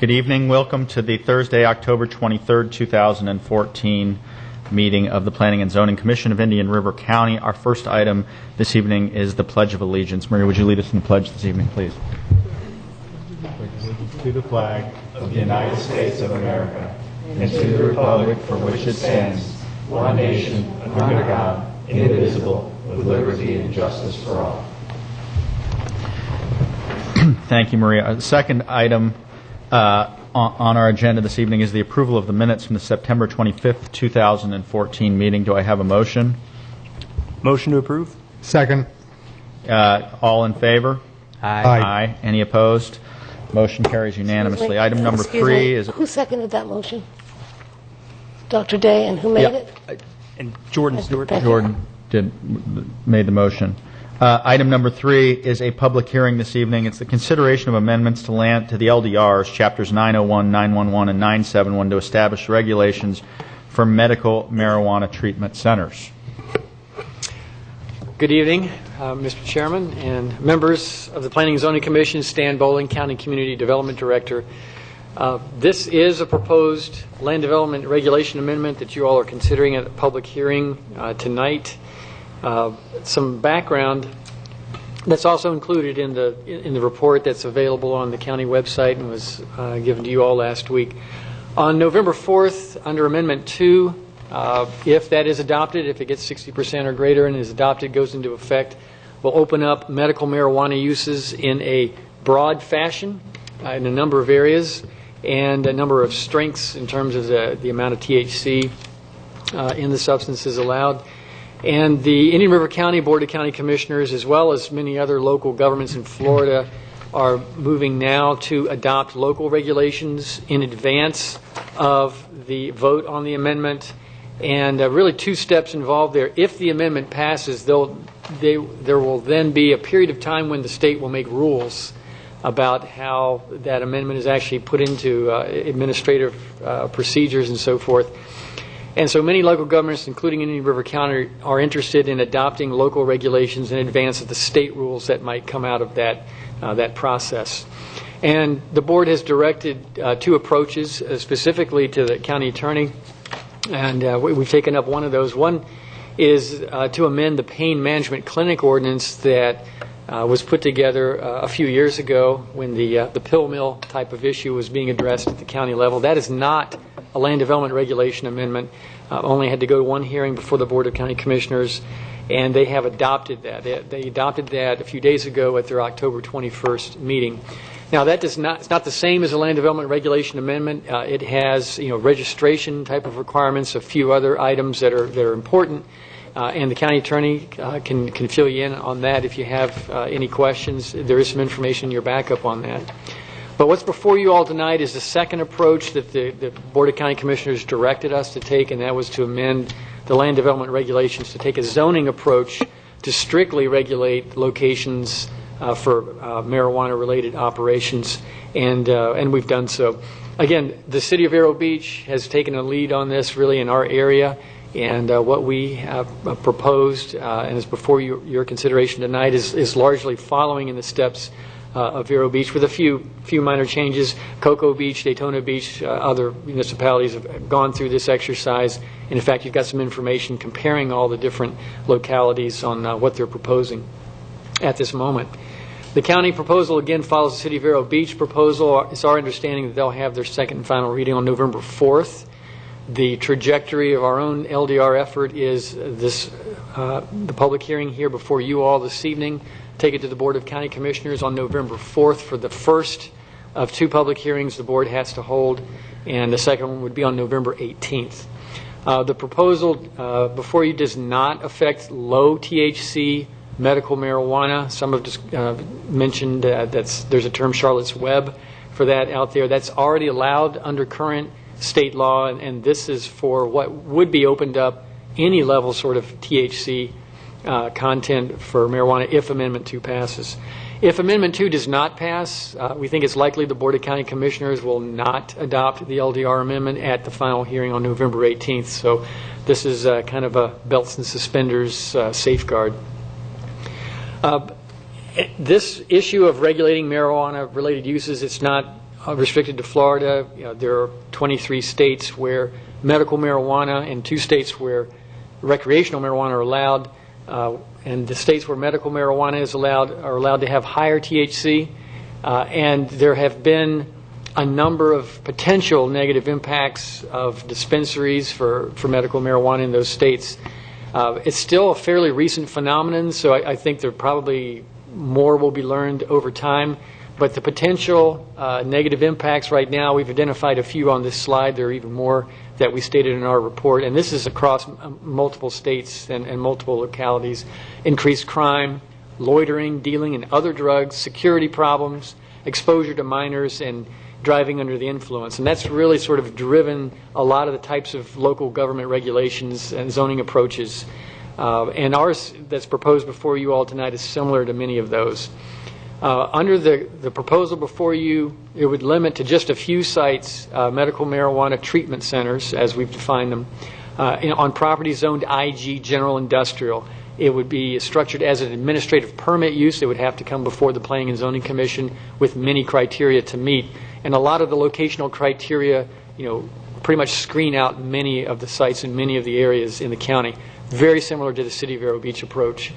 Good evening. Welcome to the Thursday, October 23rd, 2014 meeting of the Planning and Zoning Commission of Indian River County. Our first item this evening is the Pledge of Allegiance. Maria, would you lead us in the pledge this evening, please? To the flag of the United States of America and to the republic for which it stands, one nation, under God, indivisible, with liberty and justice for all. Thank you, Maria. The second item on our agenda this evening is the approval of the minutes from the September 25th, 2014 meeting. Do I have a motion? Motion to approve. Second. All in favor? Aye. Aye. Any opposed? Motion carries unanimously. Item number 3 is... Who seconded that motion? Dr. Day, and who made it? And Jordan Stewart. Jordan made the motion. Item number 3 is a public hearing this evening. It's the consideration of amendments to the LDRs, chapters 901, 911, and 971 to establish regulations for medical marijuana treatment centers. Good evening, Mr. Chairman and members of the Planning and Zoning Commission. Stan Bowling, County Community Development Director. This is a proposed land development regulation amendment that you all are considering at a public hearing tonight. Some background that's also included in the report that's available on the county website and was given to you all last week. On November 4th, under Amendment 2, if that is adopted, if it gets 60% or greater and is adopted, goes into effect, will open up medical marijuana uses in a broad fashion in a number of areas and a number of strengths in terms of the amount of THC in the substances allowed. And the Indian River County Board of County Commissioners, as well as many other local governments in Florida, are moving now to adopt local regulations in advance of the vote on the amendment. And really 2 steps involved there. If the amendment passes, there will then be a period of time when the state will make rules about how that amendment is actually put into administrative procedures and so forth. And so many local governments, including Indian River County, are interested in adopting local regulations in advance of the state rules that might come out of that process. And the board has directed 2 approaches specifically to the county attorney, and we've taken up one of those. One is to amend the pain management clinic ordinance that was put together a few years ago when the pill mill type of issue was being addressed at the county level. That is not a land development regulation amendment. Only had to go to 1 hearing before the Board of County Commissioners, and they have adopted that. They adopted that a few days ago at their October 21st meeting. Now, it's not the same as a land development regulation amendment. It has registration type of requirements, a few other items that are important, and the county attorney can fill you in on that if you have any questions. There is some information in your backup on that. But what's before you all tonight is the second approach that the Board of County Commissioners directed us to take, and that was to amend the land development regulations to take a zoning approach to strictly regulate locations for marijuana-related operations, and we've done so. Again, the City of Vero Beach has taken a lead on this really in our area, and what we have proposed and is before your consideration tonight is largely following in the steps of Vero Beach with a few minor changes. Cocoa Beach, Daytona Beach, other municipalities have gone through this exercise. And in fact, you've got some information comparing all the different localities on what they're proposing at this moment. The county proposal, again, follows the City of Vero Beach proposal. It's our understanding that they'll have their second and final reading on November 4th. The trajectory of our own LDR effort is the public hearing here before you all this evening. Take it to the Board of County Commissioners on November 4th for the first of 2 public hearings the board has to hold, and the second one would be on November 18th. The proposal before you does not affect low THC medical marijuana. Some have just mentioned there's a term Charlotte's Web for that out there. That's already allowed under current state law, and this is for what would be opened up any level sort of THC content for marijuana if Amendment 2 passes. If Amendment 2 does not pass, we think it's likely the Board of County Commissioners will not adopt the LDR amendment at the final hearing on November 18th. So this is kind of a belts and suspenders safeguard. This issue of regulating marijuana-related uses, it's not restricted to Florida. There are 23 states where medical marijuana and 2 states where recreational marijuana are allowed. And the states where medical marijuana is allowed are allowed to have higher THC. And there have been a number of potential negative impacts of dispensaries for medical marijuana in those states. It's still a fairly recent phenomenon, so I think there probably more will be learned over time. But the potential negative impacts right now, we've identified a few on this slide. There are even more that we stated in our report. And this is across multiple states and multiple localities. Increased crime, loitering, dealing in other drugs, security problems, exposure to minors, and driving under the influence. And that's really sort of driven a lot of the types of local government regulations and zoning approaches. And ours that's proposed before you all tonight is similar to many of those. Under the proposal before you, it would limit to just a few sites medical marijuana treatment centers, as we've defined them, on property zoned IG general industrial. It would be structured as an administrative permit use. It would have to come before the Planning and Zoning Commission with many criteria to meet. And a lot of the locational criteria, pretty much screen out many of the sites in many of the areas in the county. Very similar to the City of Vero Beach approach.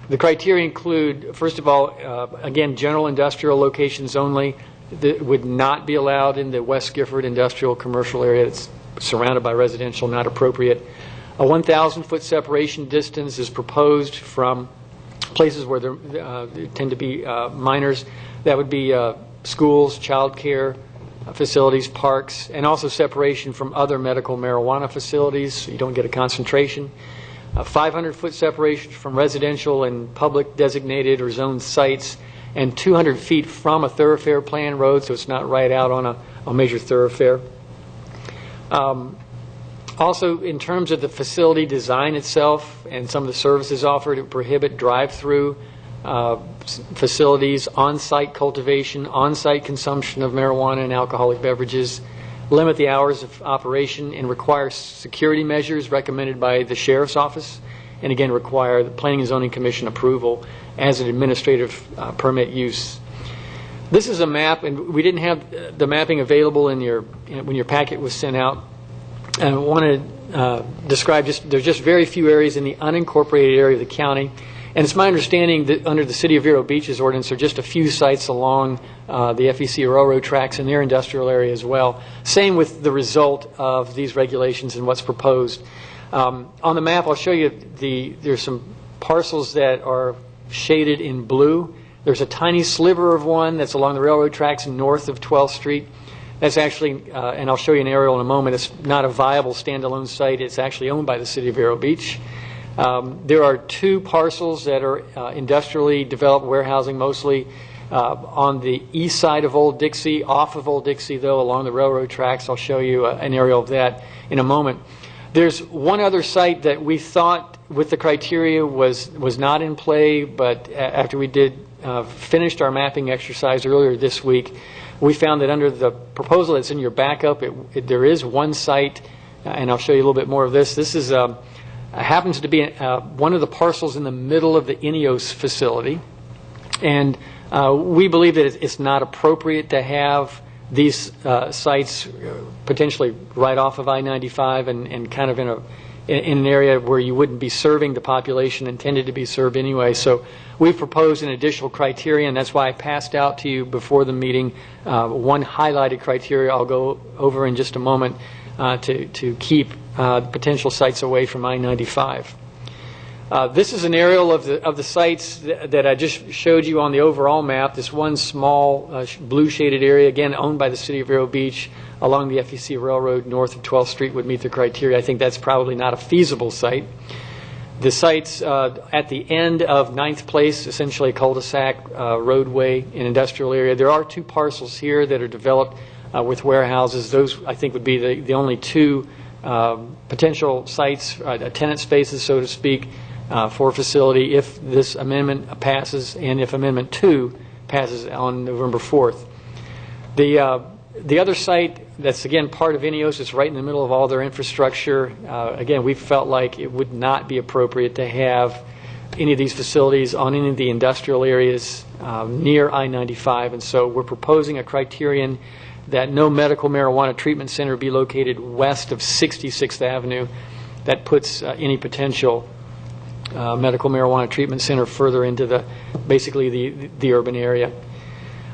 The criteria include, first of all, again, general industrial locations only. That would not be allowed in the West Gifford industrial commercial area. It's surrounded by residential, not appropriate. A 1,000-foot separation distance is proposed from places where there tend to be minors. That would be schools, child care facilities, parks, and also separation from other medical marijuana facilities so you don't get a concentration. A 500-foot separation from residential and public designated or zoned sites, and 200 feet from a thoroughfare plan road, so it's not right out on a major thoroughfare. Also, in terms of the facility design itself and some of the services offered, it would prohibit drive-through facilities, on-site cultivation, on-site consumption of marijuana and alcoholic beverages, limit the hours of operation, and require security measures recommended by the Sheriff's Office, and again require the Planning and Zoning Commission approval as an administrative permit use. This is a map, and we didn't have the mapping available when your packet was sent out. And I want to describe there's just very few areas in the unincorporated area of the county. And it's my understanding that under the City of Vero Beach's ordinance, there are just a few sites along the FEC railroad tracks in their industrial area as well. Same with the result of these regulations and what's proposed. On the map, I'll show you there's some parcels that are shaded in blue. There's a tiny sliver of one that's along the railroad tracks north of 12th Street. That's actually, and I'll show you an aerial in a moment, it's not a viable standalone site. It's actually owned by the City of Vero Beach. There are 2 parcels that are industrially developed, warehousing mostly, on the east side of Old Dixie, off of Old Dixie, though, along the railroad tracks. I'll show you an aerial of that in a moment. There's one other site that we thought with the criteria was not in play, but after we finished our mapping exercise earlier this week, we found that under the proposal that's in your backup, there is one site, and I'll show you a little bit more of this. This is happens to be one of the parcels in the middle of the INEOS facility, and we believe that it's not appropriate to have these sites potentially right off of I-95 and kind of in an area where you wouldn't be serving the population intended to be served anyway. So we've proposed an additional criteria, and that's why I passed out to you before the meeting one highlighted criteria I'll go over in just a moment to keep potential sites away from I-95. This is an aerial of the sites that I just showed you on the overall map. This one small blue shaded area, again owned by the City of Vero Beach, along the FEC Railroad north of 12th Street would meet the criteria. I think that's probably not a feasible site. The sites at the end of 9th Place, essentially a cul-de-sac roadway in industrial area. There are 2 parcels here that are developed with warehouses. Those, I think, would be the only 2 potential sites, tenant spaces, so to speak, for a facility if this amendment passes and if Amendment 2 passes on November 4th. The other site that's, again, part of INEOS, is right in the middle of all their infrastructure. Again, we felt like it would not be appropriate to have any of these facilities on any of the industrial areas near I-95. And so we're proposing a criterion that no medical marijuana treatment center be located west of 66th Avenue. That puts any potential medical marijuana treatment center further into basically the urban area.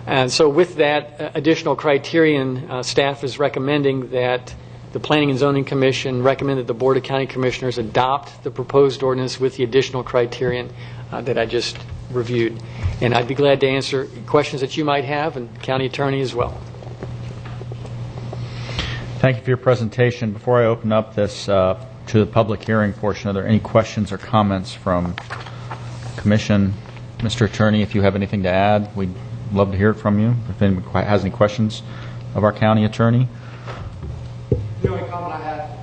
And so with that additional criterion, staff is recommending that the Planning and Zoning Commission recommend that the Board of County Commissioners adopt the proposed ordinance with the additional criterion that I just reviewed. And I'd be glad to answer questions that you might have, and County Attorney as well. Thank you for your presentation. Before I open up this to the public hearing portion, are there any questions or comments from Commission? Mr. Attorney, if you have anything to add, we'd love to hear it from you. If anyone has any questions of our County Attorney. The only comment I had.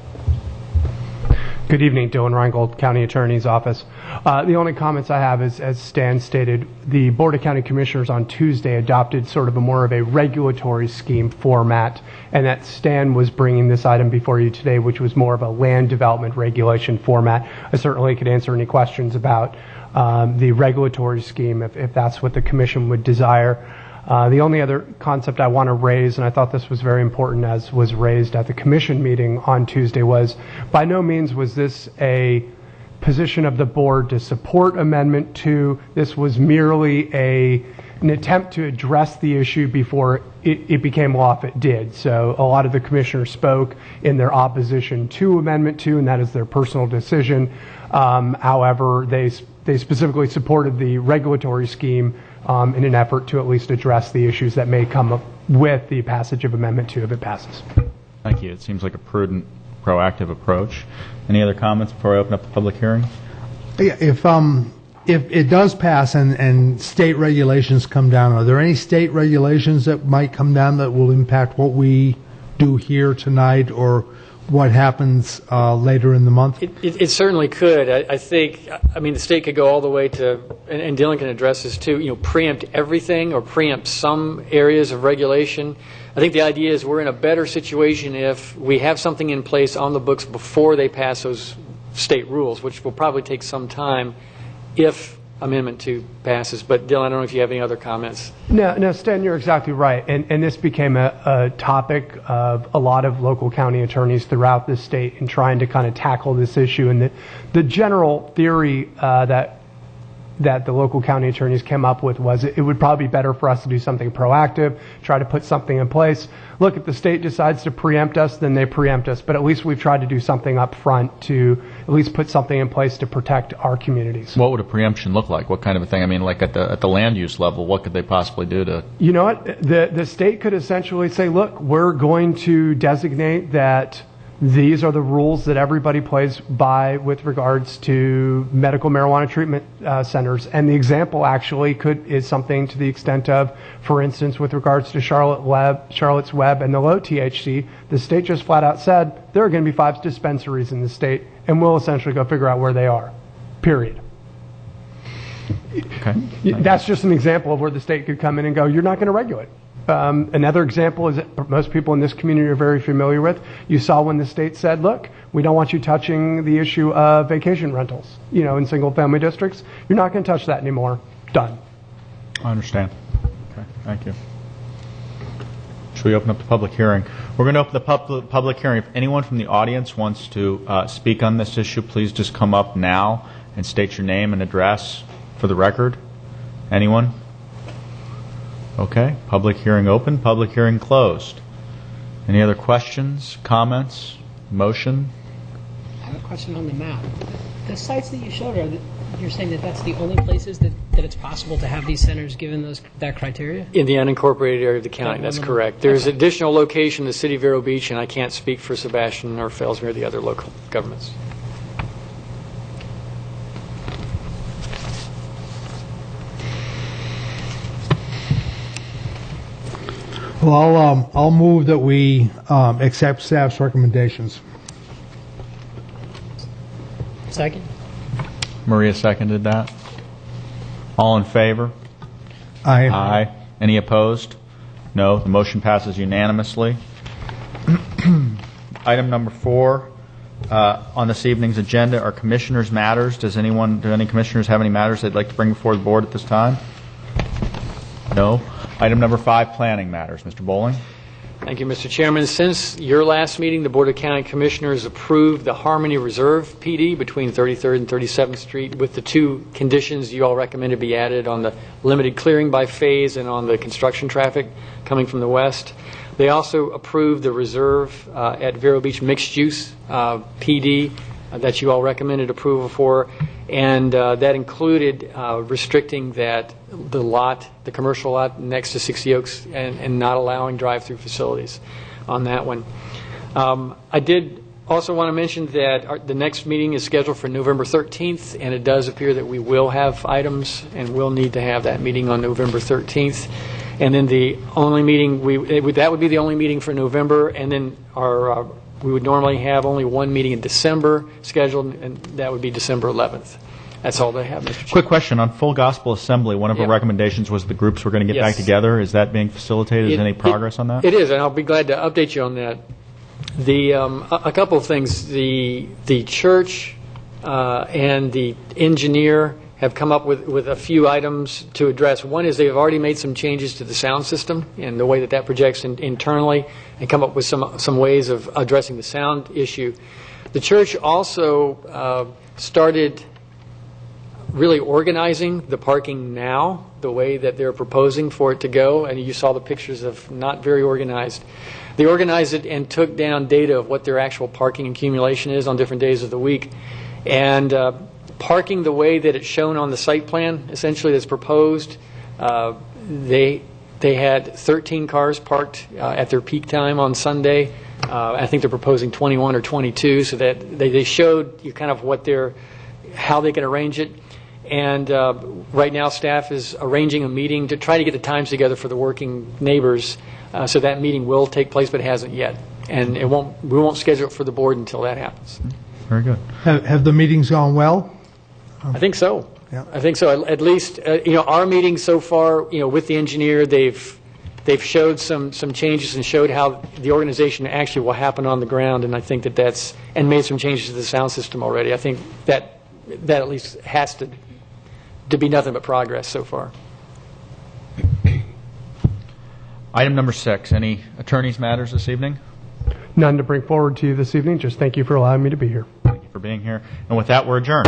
Good evening, Dylan Reingold, County Attorney's Office. The only comments I have is, as Stan stated, the Board of County Commissioners on Tuesday adopted sort of more of a regulatory scheme format, and that Stan was bringing this item before you today, which was more of a land development regulation format. I certainly could answer any questions about the regulatory scheme if that's what the Commission would desire. The only other concept I want to raise, and I thought this was very important as was raised at the Commission meeting on Tuesday, was by no means was this a position of the board to support Amendment 2. This was merely an attempt to address the issue before it became law if it did. So a lot of the commissioners spoke in their opposition to Amendment 2, and that is their personal decision. However, they specifically supported the regulatory scheme in an effort to at least address the issues that may come up with the passage of Amendment 2 if it passes. Thank you. It seems like a prudent, proactive approach. Any other comments before I open up the public hearing? Yeah, if it does pass and state regulations come down, are there any state regulations that might come down that will impact what we do here tonight or what happens later in the month? It certainly could. I think, the state could go all the way to, and Dylan can address this too, preempt everything or preempt some areas of regulation. I think the idea is we're in a better situation if we have something in place on the books before they pass those state rules, which will probably take some time if Amendment 2 passes. But Dylan, I don't know if you have any other comments. No, Stan, you're exactly right. And this became a topic of a lot of local county attorneys throughout the state in trying to kind of tackle this issue. And the general theory that the local county attorneys came up with was it would probably be better for us to do something proactive, try to put something in place. Look, if the state decides to preempt us, then they preempt us. But at least we've tried to do something up front to at least put something in place to protect our communities. What would a preemption look like? What kind of a thing? Like at the land use level, what could they possibly do to? You know what? The state could essentially say, look, we're going to designate that these are the rules that everybody plays by with regards to medical marijuana treatment centers. And the example actually is something to the extent of, for instance, with regards to Charlotte's Web and the low THC, the state just flat out said there are going to be 5 dispensaries in the state, and we'll essentially go figure out where they are, period. Okay. That's just an example of where the state could come in and go, you're not going to regulate. Another example is that most people in this community are very familiar with. You saw when the state said, look, we don't want you touching the issue of vacation rentals, in single family districts. You're not going to touch that anymore. Done. I understand. Okay, thank you. Should we open up the public hearing? We're going to open the public hearing. If anyone from the audience wants to speak on this issue, please just come up now and state your name and address for the record. Anyone? Okay, public hearing open, public hearing closed. Any other questions, comments, motion? I have a question on the map. The sites that you showed, you're saying that that's the only places that it's possible to have these centers given that criteria? In the unincorporated area of the county, that's correct. There's additional location in the city of Vero Beach, and I can't speak for Sebastian or Fellsmere or the other local governments. Well, I'll move that we accept staff's recommendations. Second? Maria seconded that. All in favor? Aye. Aye. Any opposed? No. The motion passes unanimously. Item number 4, on this evening's agenda are commissioners' matters. Do any commissioners have any matters they'd like to bring before the board at this time? No. Item number 5, planning matters. Mr. Bowling? Thank you, Mr. Chairman. Since your last meeting, the Board of County Commissioners approved the Harmony Reserve PD between 33rd and 37th Street with the 2 conditions you all recommended be added on the limited clearing by phase and on the construction traffic coming from the west. They also approved the reserve at Vero Beach mixed use PD that you all recommended approval for, and that included restricting the commercial lot next to 60 Oaks and not allowing drive-through facilities on that one. I did also want to mention that the next meeting is scheduled for November 13th, and it does appear that we will have items and will need to have that meeting on November 13th. And then the only meeting, that would be the only meeting for November, and then we would normally have only one meeting in December scheduled, and that would be December 11th. That's all they have, Mr. Chairman. Quick question. On Full Gospel Assembly, one of our recommendations was the groups were going to get back together. Is that being facilitated? Is there any progress on that? It is, and I'll be glad to update you on that. A couple of things. The church and the engineer have come up with a few items to address. One is they've already made some changes to the sound system and the way that projects internally, and come up with some ways of addressing the sound issue. The church also started really organizing the parking now, the way that they're proposing for it to go, and you saw the pictures of not very organized. They organized it and took down data of what their actual parking accumulation is on different days of the week. And parking the way that it's shown on the site plan, essentially that's proposed, they had 13 cars parked at their peak time on Sunday. I think they're proposing 21 or 22, so that they showed you kind of how they can arrange it. And right now staff is arranging a meeting to try to get the times together for the working neighbors, so that meeting will take place, but it hasn't yet. And we won't schedule it for the board until that happens. Very good. Have the meetings gone well? I think so. Yeah. I think so. At least, our meetings so far, with the engineer, they've showed some changes and showed how the organization actually will happen on the ground, and I think and made some changes to the sound system already. I think that at least has to be nothing but progress so far. Item number 6, any attorneys' matters this evening? None to bring forward to you this evening. Just thank you for allowing me to be here. Thank you for being here. And with that, we're adjourned.